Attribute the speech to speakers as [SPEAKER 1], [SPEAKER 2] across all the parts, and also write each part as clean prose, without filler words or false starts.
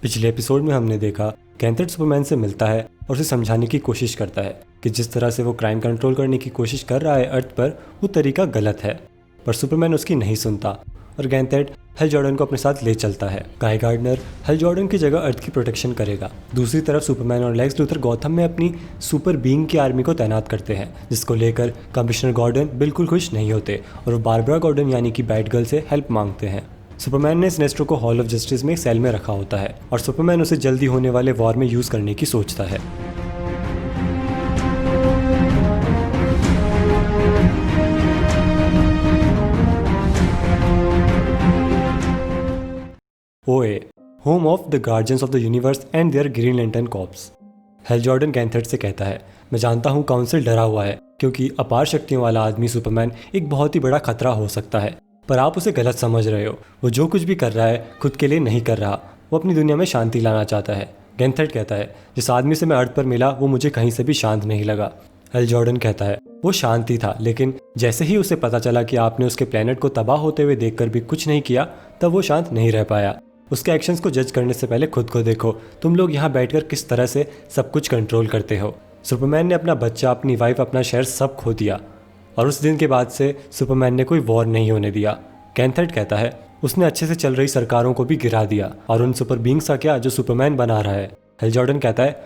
[SPEAKER 1] पिछले एपिसोड में हमने देखा गैंथर्ड सुपरमैन से मिलता है और उसे समझाने की कोशिश करता है कि जिस तरह से वो क्राइम कंट्रोल करने की कोशिश कर रहा है अर्थ पर, वो तरीका गलत है। पर सुपरमैन उसकी नहीं सुनता और गैंथर्ड हल जॉर्डन को अपने साथ ले चलता है। गाय गार्डनर हल जॉर्डन की जगह अर्थ की प्रोटेक्शन करेगा। दूसरी तरफ सुपरमैन और लेक्स लूथर गॉथम में अपनी सुपर बीइंग की आर्मी को तैनात करते हैं, जिसको लेकर कमिश्नर गॉर्डन बिल्कुल खुश नहीं होते और वो बारबरा गॉर्डन यानी कि बैट गर्ल से हेल्प मांगते हैं। सुपरमैन ने सिनेस्ट्रो को हॉल ऑफ जस्टिस में एक सेल में रखा होता है और सुपरमैन उसे जल्दी होने वाले वॉर में यूज करने की सोचता है। Oa, home of the Guardians of the Universe and their Green Lantern Corps. Hal Jordan Ganthet से कहता है, मैं जानता हूँ काउंसिल डरा हुआ है क्योंकि अपार शक्तियों वाला आदमी सुपरमैन एक बहुत ही बड़ा खतरा हो सकता है, पर आप उसे गलत समझ रहे हो। वो जो कुछ भी कर रहा है खुद के लिए नहीं कर रहा, वो अपनी दुनिया में शांति लाना चाहता है। गैंथर्ड कहता है, जिस आदमी से मैं अर्थ पर मिला वो मुझे कहीं से भी शांत नहीं लगा। हल जॉर्डन कहता है, वो शांति था, लेकिन जैसे ही उसे पता चला कि आपने उसके प्लेनेट को तबाह होते हुए देखकर भी कुछ नहीं किया, तब वो शांत नहीं रह पाया। उसके एक्शंस को जज करने से पहले खुद को देखो, तुम लोग यहाँ बैठकर किस तरह से सब कुछ कंट्रोल करते हो। सुपरमैन ने अपना बच्चा, अपनी वाइफ, अपना शहर सब खो दिया और उस दिन के बाद से सुपरमैन ने कोई वॉर नहीं होने दिया। गैंथर्ड कहता है, उसने अच्छे से चल रही सरकारों को भी गिरा दिया और उन सुपर बीइंग्स का क्या जो सुपरमैन बना रहा है। हल जॉर्डन कहता है,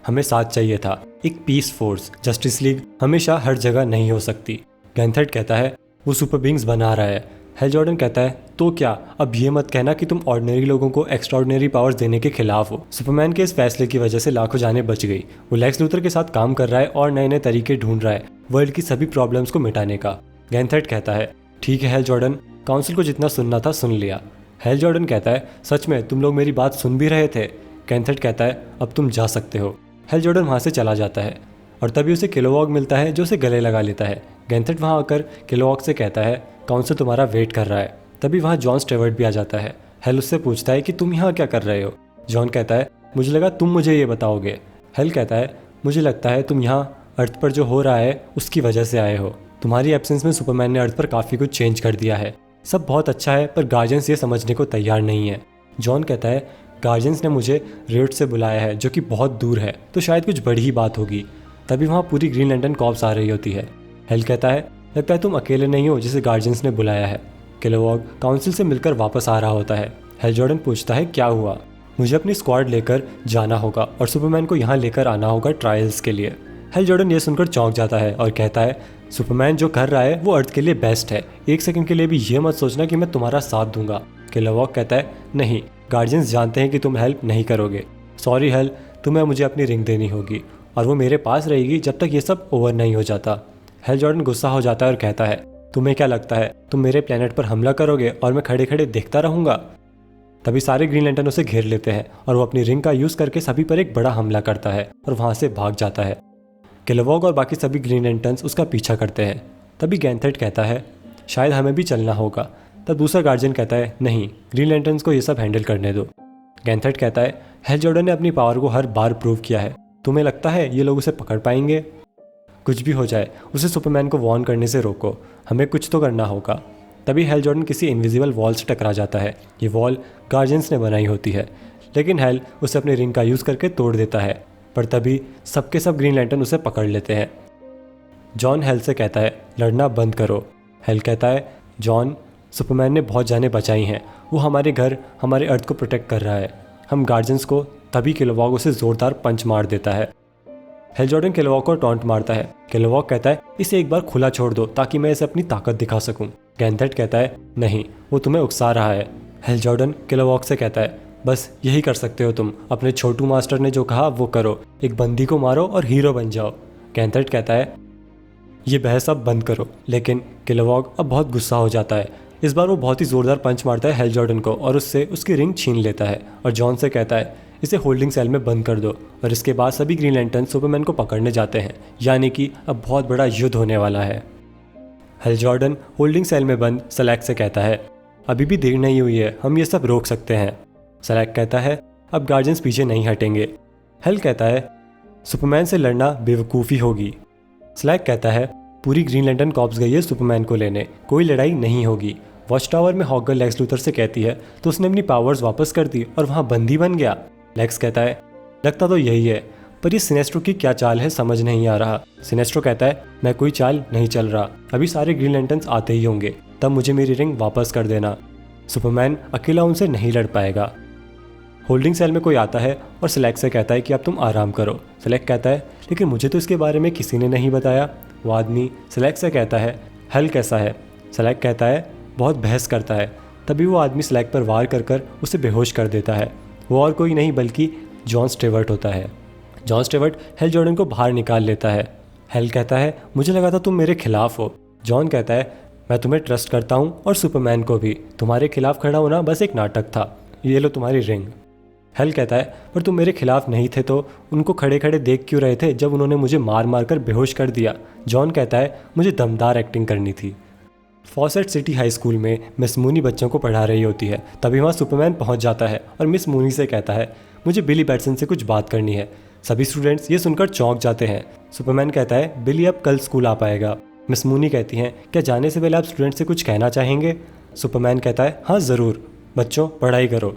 [SPEAKER 1] हमें साथ चाहिए था, एक पीस फोर्स। जस्टिस लीग हमेशा हर जगह नहीं हो सकती। गैंथर्ड कहता है, वो सुपर बीइंग्स बना रहा है। हल जॉर्डन कहता है, तो क्या अब ये मत कहना कि तुम ऑर्डिनरी लोगों को एक्स्ट्राऑर्डिनरी पावर्स देने के खिलाफ हो। सुपरमैन के इस फैसले की वजह से लाखों जानें बच गई। वो लेक्स लूथर के साथ काम कर रहा है और नए नए तरीके ढूंढ रहा है वर्ल्ड की सभी प्रॉब्लम्स को मिटाने का। गैंथर्ड कहता है, ठीक है हल जॉर्डन, काउंसिल को जितना सुनना था सुन लिया। हल जॉर्डन कहता है, सच में तुम लोग मेरी बात सुन भी रहे थे। गैंथर्ड कहता है, अब तुम जा सकते हो। हल जॉर्डन वहाँ से चला जाता है और तभी उसे किलोवॉग मिलता है जो उसे गले लगा लेता है। गैंथर्ड वहाँ आकर किलोवॉग से कहता है, काउंसिल तुम्हारा वेट कर रहा है। तभी वहाँ जॉन स्टेवर्ट भी आ जाता है। हल उससे पूछता है कि तुम यहाँ क्या कर रहे हो। जॉन कहता है, मुझे लगा तुम मुझे ये बताओगे। हल कहता है, मुझे लगता है तुम यहाँ अर्थ पर जो हो रहा है उसकी वजह से आए हो। तुम्हारी एब्सेंस में सुपरमैन ने अर्थ पर काफ़ी कुछ चेंज कर दिया है। सब बहुत अच्छा है, पर गार्जियंस ये समझने को तैयार नहीं है। जॉन कहता है, गार्जियंस ने मुझे रियोट से बुलाया है जो कि बहुत दूर है, तो शायद कुछ बड़ी ही बात होगी। तभी वहाँ पूरी ग्रीन लैंटर्न कॉर्प्स आ रही होती है। हल कहता है, लगता है तुम अकेले नहीं हो जिसे गार्जियंस ने बुलाया है। किलोवॉग काउंसिल से मिलकर वापस आ रहा होता है। हल जॉर्डन पूछता है, क्या हुआ। मुझे अपनी स्क्वाड लेकर जाना होगा और सुपरमैन को यहाँ लेकर आना होगा ट्रायल्स के लिए। हल जॉर्डन ये सुनकर चौंक जाता है और कहता है, सुपरमैन जो कर रहा है वो अर्थ के लिए बेस्ट है, एक सेकंड के लिए भी ये मत सोचना कि मैं तुम्हारा साथ दूंगा। किलोवॉग कहता है, नहीं, गार्जियंस जानते हैं कि तुम हेल्प नहीं करोगे। सॉरी हल, तुम्हें मुझे अपनी रिंग देनी होगी और वो मेरे पास रहेगी जब तक ये सब ओवर नहीं हो जाता। हल जॉर्डन गुस्सा हो जाता है और कहता है, तुम्हें क्या लगता है तुम मेरे प्लेनेट पर हमला करोगे और मैं खड़े खड़े देखता रहूंगा। तभी सारे ग्रीन लैंटर्न उसे घेर लेते हैं और वो अपनी रिंग का यूज करके सभी पर एक बड़ा हमला करता है और वहां से भाग जाता है। किलोवॉग और बाकी सभी ग्रीन लैंटर्न्स उसका पीछा करते हैं। तभी गैंथर्ड कहता है, शायद हमें भी चलना होगा। तब दूसरा गार्जियन कहता है, नहीं, ग्रीन लैंटर्न्स को ये सब हैंडल करने दो। गैंथर्ड कहता है, हल जॉर्डन ने अपनी पावर को हर बार प्रूव किया है, तुम्हें लगता है ये लोग उसे पकड़ पाएंगे। कुछ भी हो जाए उसे सुपरमैन को वॉर्न करने से रोको, हमें कुछ तो करना होगा। तभी हल जॉर्डन किसी इनविजिबल वॉल से टकरा जाता है। ये वॉल गार्जियंस ने बनाई होती है, लेकिन हल उसे अपनी रिंग का यूज़ करके तोड़ देता है। पर तभी सबके सब ग्रीन लैंटर्न उसे पकड़ लेते हैं। जॉन हल से कहता है, लड़ना बंद करो। हल कहता है, जॉन, सुपरमैन ने बहुत जानें बचाई हैं, वो हमारे घर, हमारे अर्थ को प्रोटेक्ट कर रहा है, हम गार्जियंस को। तभी किलोवॉग उसे ज़ोरदार पंच मार देता है। हल जॉर्डन किलोवॉग को टॉन्ट मारता है। किलोवॉग कहता है, इसे एक बार खुला छोड़ दो ताकि मैं इसे अपनी ताकत दिखा सकूं। गैंथर्ड कहता है, नहीं, वो तुम्हें उकसा रहा है। हल जॉर्डन किलोवॉग से कहता है, बस यही कर सकते हो तुम, अपने छोटू मास्टर ने जो कहा वो करो, एक बंदी को मारो और हीरो बन जाओ। गैंथर्ड कहता है, ये बहस अब बंद करो। लेकिन किलोवॉग अब बहुत गुस्सा हो जाता है। इस बार वो बहुत ही ज़ोरदार पंच मारता है हल जॉर्डन को और उससे उसकी रिंग छीन लेता है और जॉन से कहता है, इसे होल्डिंग सेल में बंद कर दो। और इसके बाद सभी ग्रीन लैंटर्न सुपरमैन को पकड़ने जाते हैं, यानी कि अब बहुत बड़ा युद्ध होने वाला है। हल जॉर्डन होल्डिंग सेल में बंद सलैक से कहता है, अभी भी देर नहीं हुई है, हम ये सब रोक सकते हैं। सलैक कहता है, अब गार्जियंस पीछे नहीं हटेंगे। हल कहता है, सुपरमैन से लड़ना बेवकूफ़ी होगी। सलैक कहता है, पूरी ग्रीन लैंटर्न कॉर्प्स गई है सुपरमैन को लेने, कोई लड़ाई नहीं होगी, वॉच टावर में हॉकगर्ल लेक्स लूथर से कहती है तो उसने अपनी पावर्स वापस कर दी और वहाँ बंदी बन गया। लेक्स कहता है लगता तो यही है, पर ये सिनेस्ट्रो की क्या चाल है समझ नहीं आ रहा। सिनेस्ट्रो कहता है मैं कोई चाल नहीं चल रहा, अभी सारे ग्रीन लैंटर्न्स आते ही होंगे, तब मुझे मेरी रिंग वापस कर देना। सुपरमैन अकेला उनसे नहीं लड़ पाएगा। होल्डिंग सेल में कोई आता है और सिलेक्ट से कहता है कि अब तुम आराम करो। सिलेक्ट कहता है लेकिन मुझे तो इसके बारे में किसी ने नहीं बताया। वो आदमी सिलेक्ट से कहता है हल कैसा है। सिलेक्ट कहता है बहुत बहस करता है। तभी वो आदमी सिलेक्ट पर वार कर कर उसे बेहोश कर देता है। वो और कोई नहीं बल्कि जॉन स्टेवर्ट होता है। जॉन स्टेवर्ट हेल जॉर्डन को बाहर निकाल लेता है। हेल कहता है मुझे लगा था तुम मेरे खिलाफ हो। जॉन कहता है मैं तुम्हें ट्रस्ट करता हूँ और सुपरमैन को भी, तुम्हारे खिलाफ खड़ा होना बस एक नाटक था, ये लो तुम्हारी रिंग। हेल कहता है पर तुम मेरे खिलाफ नहीं थे तो उनको खड़े खड़े देख क्यों रहे थे जब उन्होंने मुझे मार मार कर बेहोश कर दिया। जॉन कहता है मुझे दमदार एक्टिंग करनी थी। फॉसेट सिटी हाई स्कूल में मिस मूनी बच्चों को पढ़ा रही होती है। तभी वहाँ सुपरमैन पहुँच जाता है और मिस मूनी से कहता है मुझे बिली बैटसन से कुछ बात करनी है। सभी स्टूडेंट्स ये सुनकर चौंक जाते हैं। सुपरमैन कहता है बिली अब कल स्कूल आ पाएगा। मिस मूनी कहती हैं क्या जाने से पहले आप स्टूडेंट से कुछ कहना चाहेंगे। सुपरमैन कहता है हाँ ज़रूर, बच्चों पढ़ाई करो।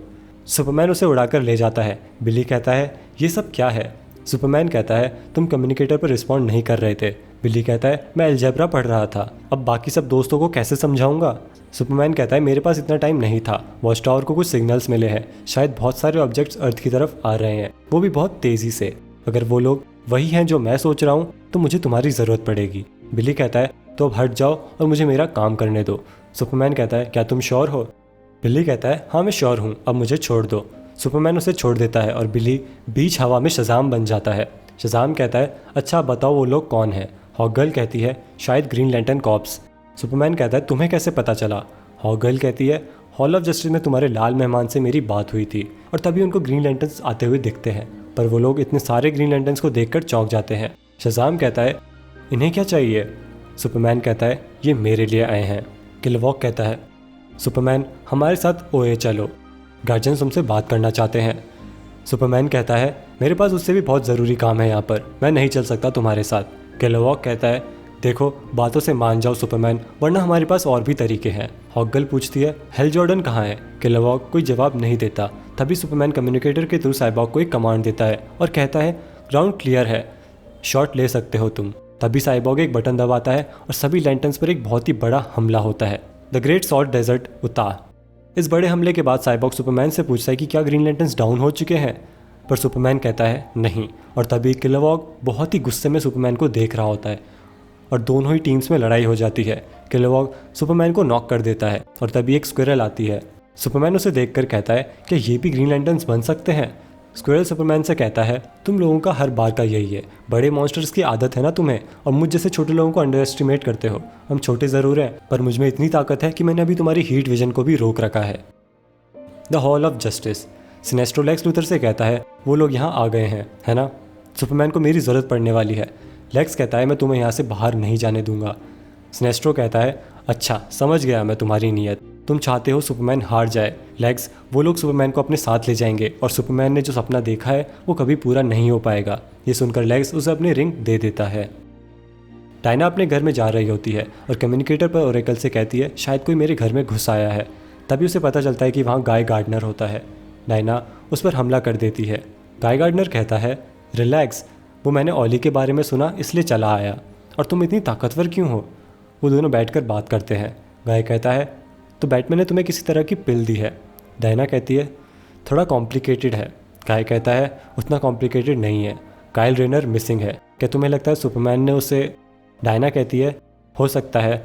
[SPEAKER 1] सुपरमैन उसे उड़ाकर ले जाता है। बिली कहता है ये सब क्या है। सुपरमैन कहता है तुम कम्युनिकेटर पर रिस्पॉन्ड नहीं कर रहे थे। बिली कहता है मैं अलजेब्रा पढ़ रहा था, अब बाकी सब दोस्तों को कैसे समझाऊंगा। सुपरमैन कहता है मेरे पास इतना टाइम नहीं था, वॉच टावर को कुछ सिग्नल्स मिले हैं, शायद बहुत सारे ऑब्जेक्ट्स अर्थ की तरफ आ रहे हैं, वो भी बहुत तेज़ी से। अगर वो लोग वही हैं जो मैं सोच रहा हूँ तो मुझे तुम्हारी ज़रूरत पड़ेगी। बिली कहता है तो अब हट जाओ और मुझे मेरा काम करने दो। सुपरमैन कहता है क्या तुम श्योर हो। बिली कहता है हाँ मैं श्योर हूँ, अब मुझे छोड़ दो। सुपरमैन उसे छोड़ देता है और बिली बीच हवा में शज़ाम बन जाता है। शज़ाम कहता है अच्छा बताओ वो लोग कौन हैं। हॉकगर्ल कहती है शायद ग्रीन लैंटर्न कॉप्स। सुपरमैन कहता है तुम्हें कैसे पता चला। हॉकगर्ल कहती है हॉल ऑफ जस्टिस में तुम्हारे लाल मेहमान से मेरी बात हुई थी और तभी उनको ग्रीन लैंटर्न्स आते हुए दिखते हैं, पर वो लोग इतने सारे ग्रीन लैंटर्न्स को देखकर चौंक जाते हैं। शज़ाम कहता है इन्हें क्या चाहिए। सुपरमैन कहता है ये मेरे लिए आए हैं। किलवॉक कहता है सुपरमैन हमारे साथ ओए चलो, गार्जियन तुमसे बात करना चाहते हैं। सुपरमैन कहता है मेरे पास उससे भी बहुत ज़रूरी काम है यहाँ पर, मैं नहीं चल सकता तुम्हारे साथ। किलवॉक कहता है देखो बातों से मान जाओ सुपरमैन, वरना हमारे पास और भी तरीके हैं। हॉकगर्ल पूछती है हेल जॉर्डन कहाँ है। किलवॉक कोई जवाब नहीं देता। तभी सुपरमैन कम्युनिकेटर के थ्रू साइबॉग को एक कमांड देता है और कहता है ग्राउंड क्लियर है, शॉट ले सकते हो तुम। तभी साइबॉग एक बटन दबाता है और सभी लैंटर्न्स पर एक बहुत ही बड़ा हमला होता है, the great salt desert Utah. इस बड़े हमले के बाद साइबॉग सुपरमैन से पूछता है कि क्या ग्रीन लैंटर्न्स डाउन हो चुके हैं, पर सुपरमैन कहता है नहीं। और तभी किलवॉग बहुत ही गुस्से में सुपरमैन को देख रहा होता है और दोनों ही टीम्स में लड़ाई हो जाती है। किलवॉग सुपरमैन को नॉक कर देता है और तभी एक स्क्विरल आती है। सुपरमैन उसे देखकर कहता है कि ये भी ग्रीन लैंटर्न्स बन सकते हैं। स्क्विरल सुपरमैन से कहता है तुम लोगों का हर बार का यही है, बड़े मॉन्स्टर्स की आदत है ना तुम्हें, और मुझ जैसे छोटे लोगों को अंडर एस्टिमेट करते हो। हम छोटे ज़रूर हैं पर मुझ में इतनी ताकत है कि मैंने अभी तुम्हारी हीट विजन को भी रोक रखा है। The hall of justice. Sinestro Lex Luthor से कहता है वो लोग यहाँ आ गए हैं है ना, सुपरमैन को मेरी ज़रूरत पड़ने वाली है। लेक्स कहता है मैं तुम्हें यहाँ से बाहर नहीं जाने दूंगा। सिनेस्ट्रो कहता है अच्छा समझ गया मैं तुम्हारी नीयत, तुम चाहते हो सुपरमैन हार जाए। लेक्स वो लोग सुपरमैन को अपने साथ ले जाएंगे और सुपरमैन ने जो सपना देखा है वो कभी पूरा नहीं हो पाएगा। ये सुनकर लेक्स उसे अपनी रिंग दे देता है। डायना अपने घर में जा रही होती है और कम्युनिकेटर पर ओरेकल से कहती है शायद कोई मेरे घर में घुस आया है। तभी उसे पता चलता है कि वहाँ गाय गार्डनर होता है। डायना उस पर हमला कर देती है। गाय गार्डनर कहता है रिलैक्स, वो मैंने ऑली के बारे में सुना इसलिए चला आया, और तुम इतनी ताकतवर क्यों हो। वो दोनों बैठकर बात करते हैं। गाय कहता है तो बैटमैन ने तुम्हें किसी तरह की पिल दी है। डायना कहती है थोड़ा कॉम्प्लिकेटेड है। गाय कहता है उतना कॉम्प्लिकेटेड नहीं है, काइल रेनर मिसिंग है, क्या तुम्हें लगता है सुपरमैन ने उसे। डायना कहती है हो सकता है।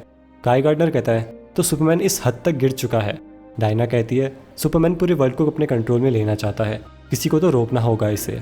[SPEAKER 1] गाय गार्डनर कहता है तो सुपरमैन इस हद तक गिर चुका है। डायना कहती है सुपरमैन पूरे वर्ल्ड को अपने कंट्रोल में लेना चाहता है, किसी को तो रोकना होगा इसे।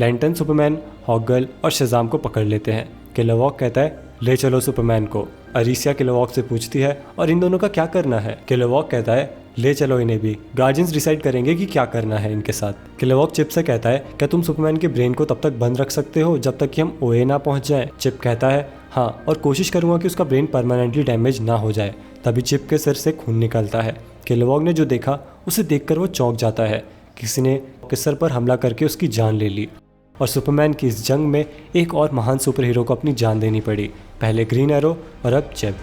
[SPEAKER 1] लैंटर्न सुपरमैन, हॉकगर्ल और शज़ाम को पकड़ लेते हैं। किलवॉक कहता है ले चलो सुपरमैन को। अरीसिया किलवॉक से पूछती है और इन दोनों का क्या करना है। किलवॉक कहता है ले चलो इन्हें भी, गार्जियंस डिसाइड करेंगे कि क्या करना है इनके साथ। किलवॉक चिप से कहता है क्या तुम सुपरमैन के ब्रेन को तब तक बंद रख सकते हो जब तक कि हम ओए ना पहुंच जाएं। चिप कहता है हाँ, और कोशिश करूंगा कि उसका ब्रेन परमानेंटली डैमेज ना हो जाए। तभी चिप के सिर से खून निकलता है। किलवॉक ने जो देखा उसे देखकर वो चौंक जाता है, किसी ने उसके सर पर हमला करके उसकी जान ले ली। और सुपरमैन की इस जंग में एक और महान सुपर हीरो को अपनी जान देनी पड़ी, पहले ग्रीन एरो और अब चिप।